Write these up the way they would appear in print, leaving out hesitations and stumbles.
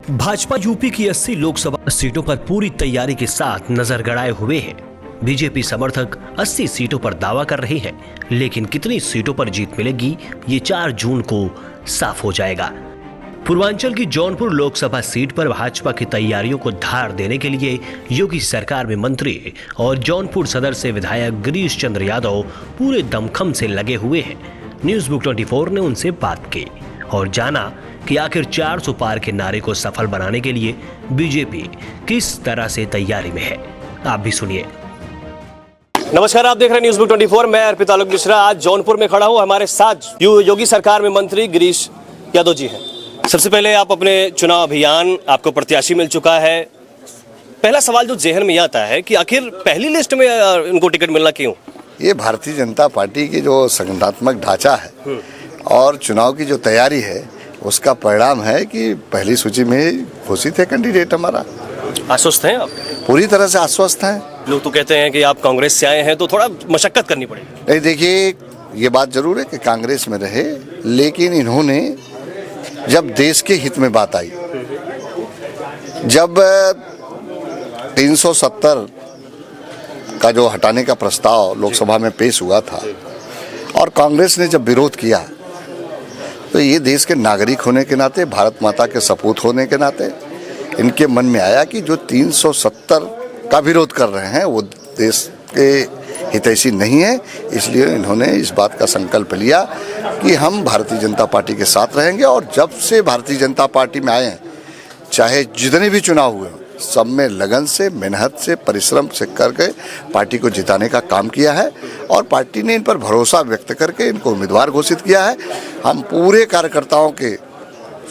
Bhajpa UP की 80 लोकसभा सीटों पर पूरी तैयारी के साथ नजर गड़ाए हुए है। बीजेपी समर्थक 80 सीटों पर दावा कर रहे हैं, लेकिन कितनी सीटों पर जीत मिलेगी ये 4 जून को साफ हो जाएगा। पूर्वांचल की जौनपुर लोकसभा सीट पर भाजपा की तैयारियों को धार देने के लिए योगी सरकार में मंत्री और जौनपुर सदर से विधायक गिरीश चंद्र यादव पूरे दमखम से लगे हुए हैं। न्यूज बुक 24 ने उनसे बात की और जाना कि आखिर 400 पार के नारे को सफल बनाने के लिए बीजेपी किस तरह से तैयारी में है। आप भी सुनिए। नमस्कार, आप देख रहे हैं न्यूज बुक 24। मैं अर्पित आलोक मिश्रा आज जौनपुर में खड़ा हूं। हमारे साथ योगी सरकार में मंत्री गिरीश यादव जी हैं। सबसे पहले आप अपने चुनाव अभियान, आपको प्रत्याशी मिल चुका है। पहला सवाल जो जेहन में आता है कि आखिर पहली लिस्ट में इनको टिकट मिलना क्यों? ये भारतीय जनता पार्टी की जो संगठनात्मक ढांचा है और चुनाव की जो तैयारी है उसका परिणाम है कि पहली सूची में घोषित है कैंडिडेट हमारा। आश्वस्त हैं आप? पूरी तरह से आश्वस्त हैं। लोग तो कहते हैं कि आप कांग्रेस से आए हैं तो थोड़ा मशक्कत करनी पड़ेगी। नहीं, देखिए ये बात जरूर है कि कांग्रेस में रहे, लेकिन इन्होंने जब देश के हित में बात आई, जब 370 का जो हटाने का प्रस्ताव लोकसभा में पेश हुआ था और कांग्रेस ने जब विरोध किया, तो ये देश के नागरिक होने के नाते, भारत माता के सपूत होने के नाते इनके मन में आया कि जो 370 का विरोध कर रहे हैं वो देश के हितैषी नहीं है। इसलिए इन्होंने इस बात का संकल्प लिया कि हम भारतीय जनता पार्टी के साथ रहेंगे। और जब से भारतीय जनता पार्टी में आए हैं, चाहे जितने भी चुनाव हुए सब में लगन से, मेहनत से, परिश्रम से करके पार्टी को जिताने का काम किया है और पार्टी ने इन पर भरोसा व्यक्त करके इनको उम्मीदवार घोषित किया है। हम पूरे कार्यकर्ताओं के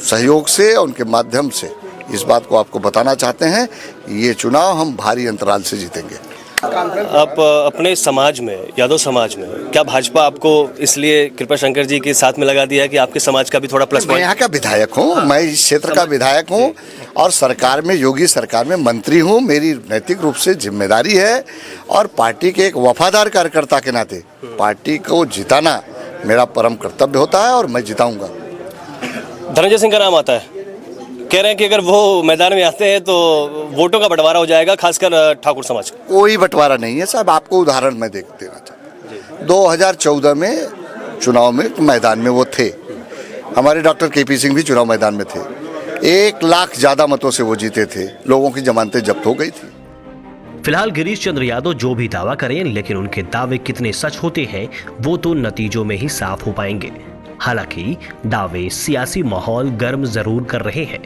सहयोग से, उनके माध्यम से इस बात को आपको बताना चाहते हैं, ये चुनाव हम भारी अंतराल से जीतेंगे। आप अपने समाज में, यादव समाज में, क्या भाजपा आपको इसलिए कृपा शंकर जी के साथ में लगा दिया है कि आपके समाज का भी थोड़ा प्लस? मैं यहाँ का विधायक हूँ, मैं इस क्षेत्र का विधायक हूँ और सरकार में, योगी सरकार में मंत्री हूँ। मेरी नैतिक रूप से जिम्मेदारी है और पार्टी के एक वफादार कार्यकर्ता के नाते पार्टी को जिताना मेरा परम कर्तव्य होता है और मैं जिताऊंगा। धनंजय सिंह का नाम आता है, कह रहे हैं कि अगर वो मैदान में आते हैं तो वोटों का बंटवारा हो जाएगा, खासकर ठाकुर समाज का। कोई बंटवारा नहीं है साहब, आपको उदाहरण मैं देना चाहता हूँ। 2014 में चुनाव में मैदान में वो थे, हमारे डॉक्टर केपी सिंह भी चुनाव मैदान में थे। 1 लाख ज्यादा मतों से वो जीते थे, लोगों की जमानतें जब्त हो गई थी। फिलहाल गिरीश चंद्र यादव जो भी दावा करें, लेकिन उनके दावे कितने सच होते हैं वो तो नतीजों में ही साफ हो पाएंगे। हालांकि दावे सियासी माहौल गर्म जरूर कर रहे हैं।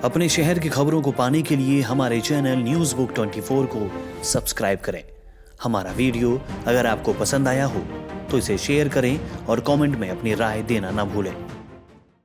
अपने शहर की खबरों को पाने के लिए हमारे चैनल न्यूज बुक 24 को सब्सक्राइब करें। हमारा वीडियो अगर आपको पसंद आया हो तो इसे शेयर करें और कमेंट में अपनी राय देना ना भूलें।